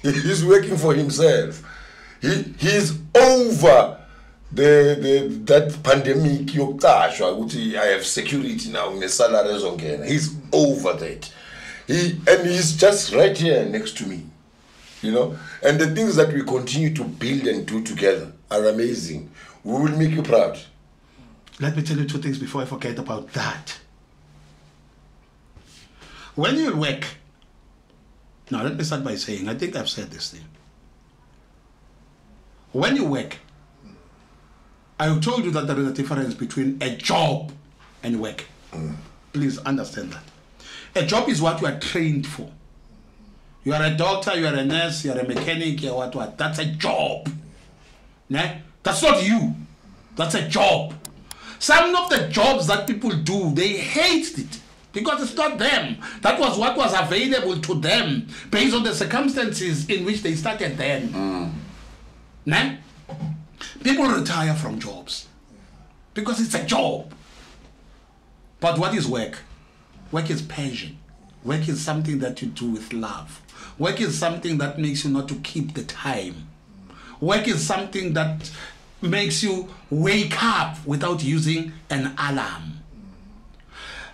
Speaker 2: He's working for himself. He's over that pandemic. I have security now. He's over that. He's just right here next to me. You know, and the things that we continue to build and do together are amazing. We will make you proud.
Speaker 1: Let me tell you 2 things before I forget about that. When you work, now let me start by saying, I think I've said this thing. When you work, I told you that there is a difference between a job and work. Please understand that. A job is what you are trained for. You are a doctor, you are a nurse, you are a mechanic, you are what. That's a job. Nah? That's not you. That's a job. Some of the jobs that people do, they hate it because it's not them. That was what was available to them based on the circumstances in which they started then. Nah? People retire from jobs because it's a job. But what is work? Work is passion. Work is something that you do with love. Work is something that makes you not to keep the time. Work is something that makes you wake up without using an alarm.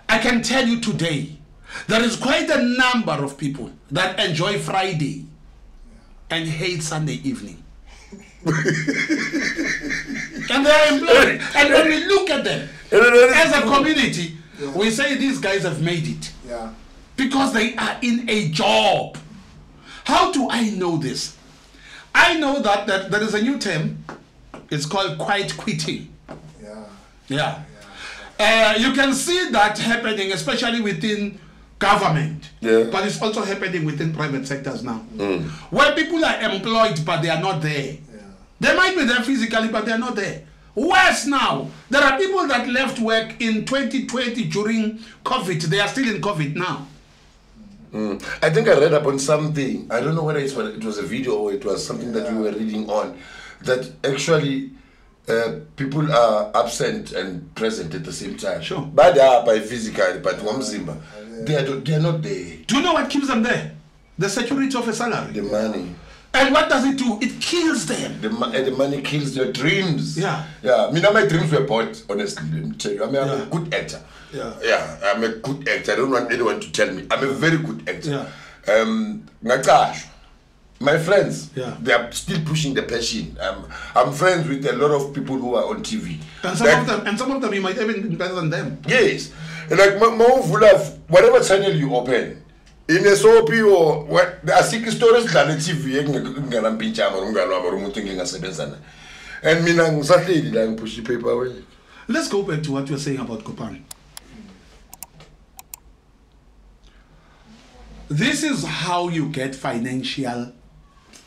Speaker 1: I can tell you today, there is quite a number of people that enjoy Friday and hate Sunday evening. And they are employed. And when we look at them, as a community, we say these guys have made it.
Speaker 3: Yeah.
Speaker 1: Because they are in a job. How do I know this? I know that there is a new term. It's called quiet quitting. Yeah. You can see that happening, especially within government.
Speaker 2: Yeah.
Speaker 1: But it's also happening within private sectors now. Where people are employed, but they are not there.
Speaker 3: Yeah.
Speaker 1: They might be there physically, but they are not there. Worse now, there are people that left work in 2020 during COVID. They are still in COVID now.
Speaker 2: I think I read upon something. I don't know whether it was a video or it was something that we were reading on. That actually people are absent and present at the same time.
Speaker 1: Sure.
Speaker 2: But they are by physically, but they are not there.
Speaker 1: Do you know what keeps them there? The security of a salary.
Speaker 2: The money.
Speaker 1: And what does it do? It kills them.
Speaker 2: The money kills their dreams.
Speaker 1: Yeah.
Speaker 2: Yeah. My dreams were bought, honestly. Let me tell you. I'm a good actor.
Speaker 1: Yeah.
Speaker 2: I'm a good actor. I don't want anyone to tell me. I'm a very good actor.
Speaker 1: Yeah.
Speaker 2: My friends,
Speaker 1: Yeah.
Speaker 2: they are still pushing the passion. I'm friends with a lot of people who are on TV.
Speaker 1: And some of them you might even be better than them.
Speaker 2: Yes. Like whatever channel you open, in a soap or what, there are 6 stories on the TV. And me push the paper away.
Speaker 1: Let's go back to what you were saying about Kopang. This is how you get financial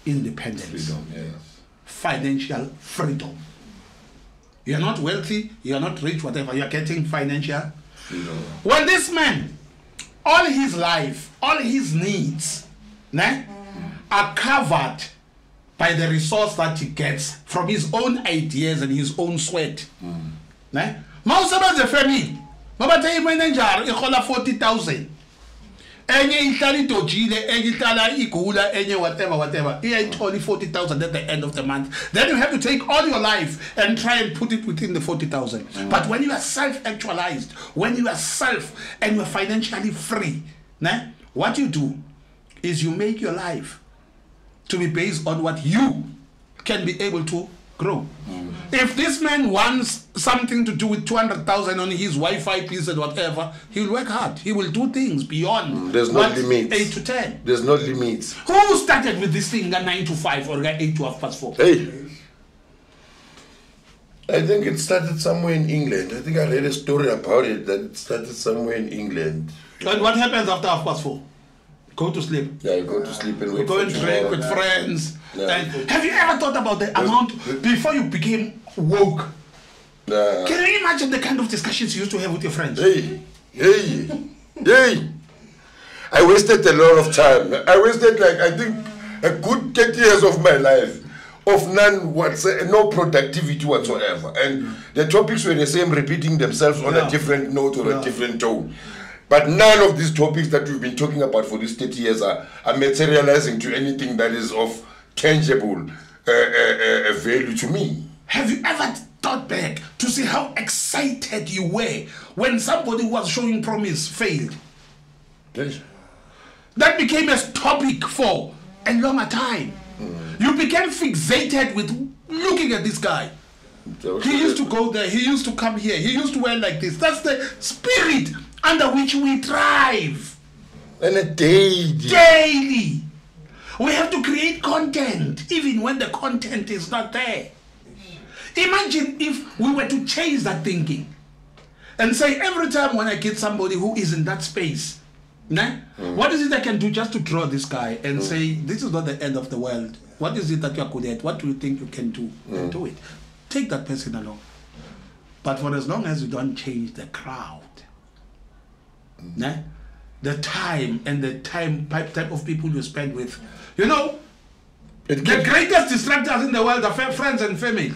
Speaker 1: independence.
Speaker 2: Freedom, yes.
Speaker 1: Financial freedom. You're not wealthy, you're not rich, whatever, you're getting financial freedom. When this man, all his life, all his needs are covered by the resource that he gets from his own ideas and his own sweat. Mausebenze family, mabathe imanager ikhola 40,000. Enye ihlala idojile, enye ihlala igula, enye whatever. Iyayithola 40,000 at the end of the month. Then you have to take all your life and try and put it within the 40,000. But when you are self-actualized, when you are self and you are financially free, what you do is you make your life to be based on what you can be able to grow. If this man wants something to do with 200,000 on his Wi-Fi piece and whatever, he will work hard. He will do things beyond.
Speaker 2: There's no limits.
Speaker 1: 8 to 10.
Speaker 2: There's no limits.
Speaker 1: Who started with this thing at 9 to 5 or 8 to 4?
Speaker 2: Hey, I think it started somewhere in England. I think I read a story about it that it started somewhere in England.
Speaker 1: And what happens after 4? Go to sleep.
Speaker 2: Yeah, you go to sleep and wait.
Speaker 1: Go and drink with friends. Yeah. And have you ever thought about the amount before you became woke? Can you imagine the kind of discussions you used to have with your friends?
Speaker 2: Hey. I wasted a lot of time. I wasted, like, I think, a good 30 years of my life of no productivity whatsoever. And the topics were the same, repeating themselves on a different note or a different tone. But none of these topics that we've been talking about for these 30 years are materializing to anything that is of tangible value to me.
Speaker 1: Have you ever thought back to see how excited you were when somebody was showing promise failed?
Speaker 2: Yes.
Speaker 1: That became a topic for a longer time. You became fixated with looking at this guy. He used to go there, he used to come here, he used to wear like this. That's the spirit under which we thrive.
Speaker 2: And a daily.
Speaker 1: Daily. We have to create content, even when the content is not there. Imagine if we were to change that thinking and say, every time when I get somebody who is in that space, what is it I can do just to draw this guy and say, this is not the end of the world. What is it that you are good at? What do you think you can do? And do it. Take that person along. But for as long as you don't change the crowd, the time and the type of people you spend with, you know, the greatest distractors in the world are friends and family.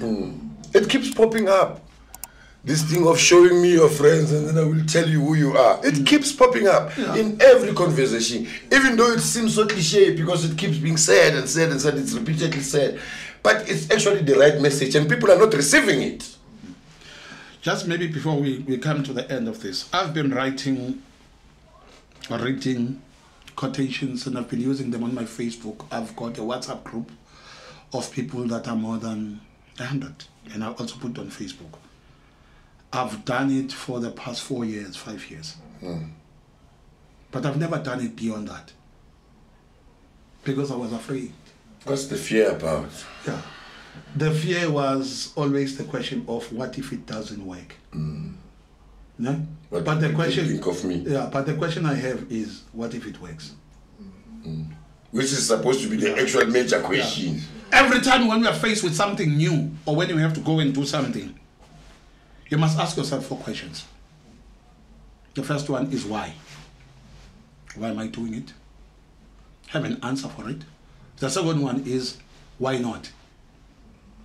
Speaker 2: It keeps popping up. This thing of showing me your friends and then I will tell you who you are. It keeps popping up in every conversation, even though it seems so cliche because it keeps being said and said and said, it's repeatedly said. But it's actually the right message and people are not receiving it.
Speaker 1: Just maybe before we come to the end of this, I've been writing or reading quotations and I've been using them on my Facebook. I've got a WhatsApp group of people that are more than 100 and I also put it on Facebook. I've done it for the past 5 years. But I've never done it beyond that. Because I was afraid.
Speaker 2: What's the fear about?
Speaker 1: Yeah. The fear was always the question of what if it doesn't work? No? But the question,
Speaker 2: think of me.
Speaker 1: Yeah, but the question I have is, what if it works?
Speaker 2: Which is supposed to be the actual major question.
Speaker 1: Every time when we are faced with something new, or when you have to go and do something, you must ask yourself 4 questions. The first one is why? Why am I doing it? Have an answer for it. The second one is why not?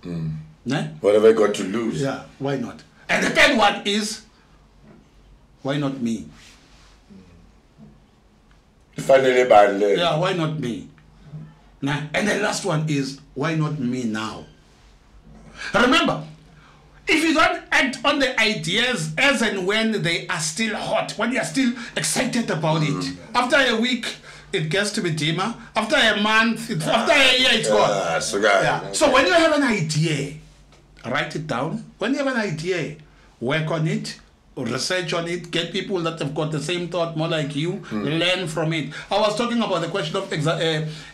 Speaker 2: What have I got to lose?
Speaker 1: Yeah, why not? And the third one is why not me?
Speaker 2: Finally,
Speaker 1: yeah, why not me? And the last one is why not me now? Remember, if you don't act on the ideas as and when they are still hot, when you are still excited about it, after a week, it gets to be dimmer. After a month, after a year, it's gone. So when you have an idea, write it down. When you have an idea, work on it, research on it, get people that have got the same thought more like you, learn from it. I was talking about the question of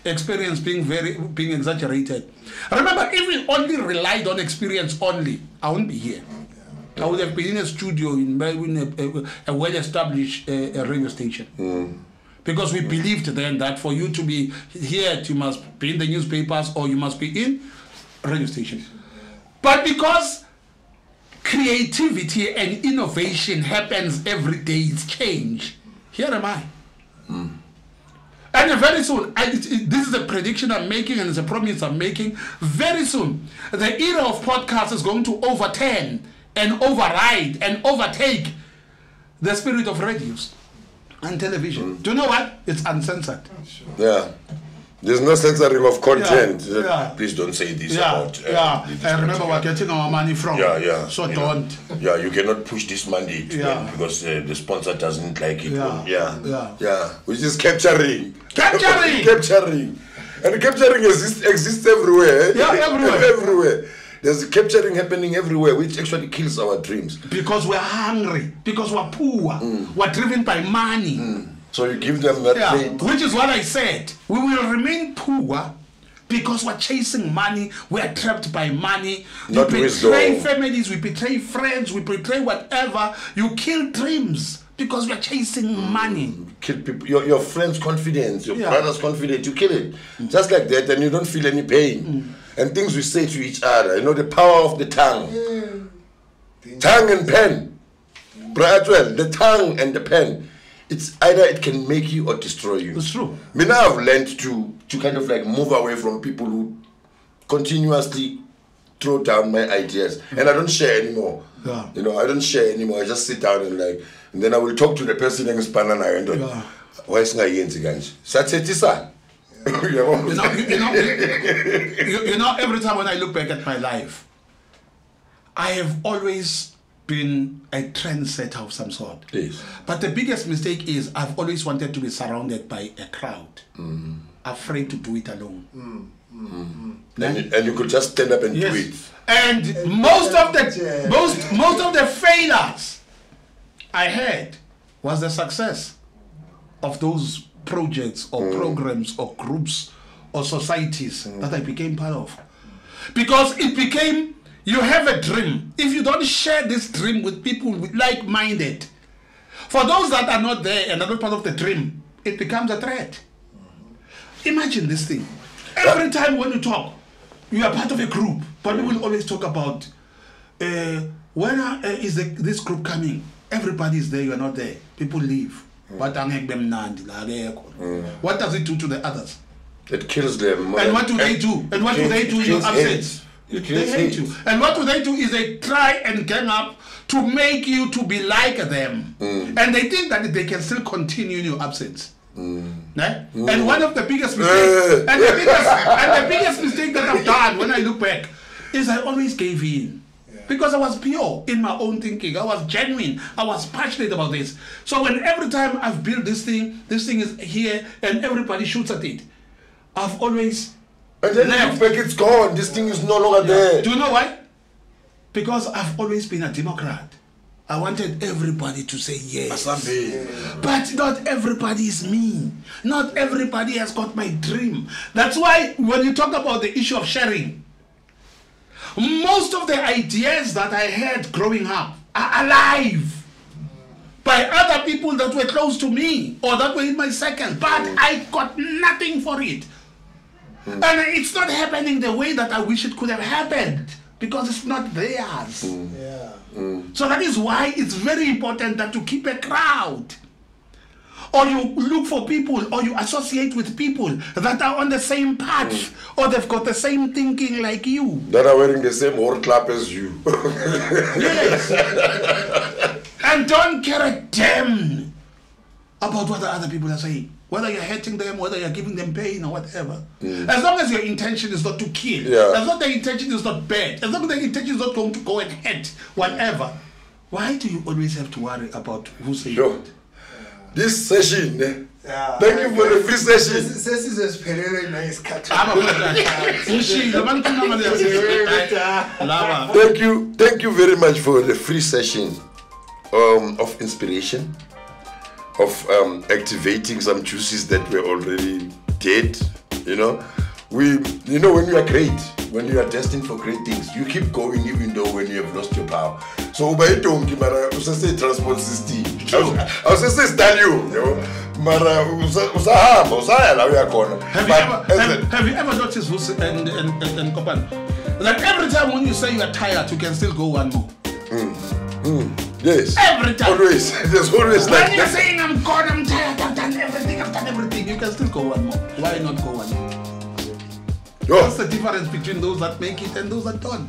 Speaker 1: experience being exaggerated. Remember, if we only relied on experience only, I wouldn't be here. I would have been in a studio in a well-established radio station. Because we believed then that for you to be here, you must be in the newspapers or you must be in a radio station. But because creativity and innovation happens every day, it's change. Here am I. And very soon, this is a prediction I'm making and it's a promise I'm making, very soon, the era of podcasts is going to overturn and override and overtake the spirit of radios and television. Do you know what? It's uncensored.
Speaker 2: Yeah. There's no censoring of content. Please don't say this about...
Speaker 1: I remember we're getting our money from. So don't.
Speaker 2: You cannot push this money because the sponsor doesn't like it. Which is capturing. Capturing. And capturing exists everywhere. Everywhere. There's capturing happening everywhere, which actually kills our dreams.
Speaker 1: Because we're hungry, because we're poor, we're driven by money.
Speaker 2: So you give them that plate.
Speaker 1: Which is what I said. We will remain poor because we're chasing money, we're trapped by money.
Speaker 2: Not
Speaker 1: we
Speaker 2: wisdom.
Speaker 1: betray families, we betray friends, we betray whatever. You kill dreams because we're chasing money.
Speaker 2: Kill people, your friend's confidence, your brother's confidence, you kill it. Just like that, and you don't feel any pain. And things we say to each other, the power of the tongue. Tongue and pen. Atwell, the tongue and the pen it's either it can make you or destroy you.
Speaker 1: It's true.
Speaker 2: Me now I've learned to kind of like move away from people who continuously throw down my ideas, and I don't share anymore.
Speaker 1: Yeah.
Speaker 2: You know, I don't share anymore. I just sit down and then I will talk to the person in Spanish and why is not yenzi kanje? Sathetisa.
Speaker 1: You know, every time when I look back at my life, I have always been a trendsetter of some sort.
Speaker 2: Yes.
Speaker 1: But the biggest mistake is I've always wanted to be surrounded by a crowd, afraid to do it alone.
Speaker 2: And you could just stand up and do it.
Speaker 1: And most of the failures I had was the success of those projects or programs or groups or societies that I became part of. Because it became, you have a dream. If you don't share this dream with people like-minded, for those that are not there and are not part of the dream, it becomes a threat. Imagine this thing. Every time when you talk, you are part of a group, but we will always talk about when is this group coming? Everybody is there, you are not there. People leave. What does it do to the others?
Speaker 2: It kills them.
Speaker 1: And what do they do? And what do they do in your absence? They hate you. And what do? Is they try and gang up to make you to be like them. And they think that they can still continue in your absence. And one of the biggest mistakes, and the biggest mistake that I've done when I look back, is I always gave in. Because I was pure in my own thinking. I was genuine. I was passionate about this. So when every time I've built this thing is here and everybody shoots at it, I've always
Speaker 2: and then
Speaker 1: left.
Speaker 2: Back, it's gone. This thing is no longer there.
Speaker 1: Do you know why? Because I've always been a Democrat. I wanted everybody to say yes. But not everybody is me. Not everybody has got my dream. That's why when you talk about the issue of sharing, most of the ideas that I had growing up are alive by other people that were close to me or that were in my circle, but I got nothing for it. And it's not happening the way that I wish it could have happened because it's not theirs. So that is why it's very important that you keep a crowd, or you look for people, or you associate with people that are on the same path, or they've got the same thinking like you.
Speaker 2: That are wearing the same horn clap as you.
Speaker 1: Yes. And don't care a damn about what the other people are saying. Whether you're hurting them, whether you're giving them pain or whatever. As long as your intention is not to kill, as long as the intention is not bad, as long as the intention is not going to go and hurt, whatever, why do you always have to worry about who says what?
Speaker 2: This session, thank you for the free session.
Speaker 3: This is a very nice cut.
Speaker 2: Thank you very much for the free session of inspiration, of activating some juices that were already dead. When you are great, when you are destined for great things, you keep going even though when you have lost your power. So by donkey, mara usase transport system. I was say stallion, mara usahamba la uyakhona.
Speaker 1: Have you ever noticed and Kopan? Like every time when you say you are tired, you can still go one more.
Speaker 2: Yes.
Speaker 1: Every time.
Speaker 2: Always. There's always
Speaker 1: when
Speaker 2: like
Speaker 1: you're saying I'm gone, I'm tired, I've done everything, you can still go one more. Why not go one more? What's the difference between those that make it and those that don't?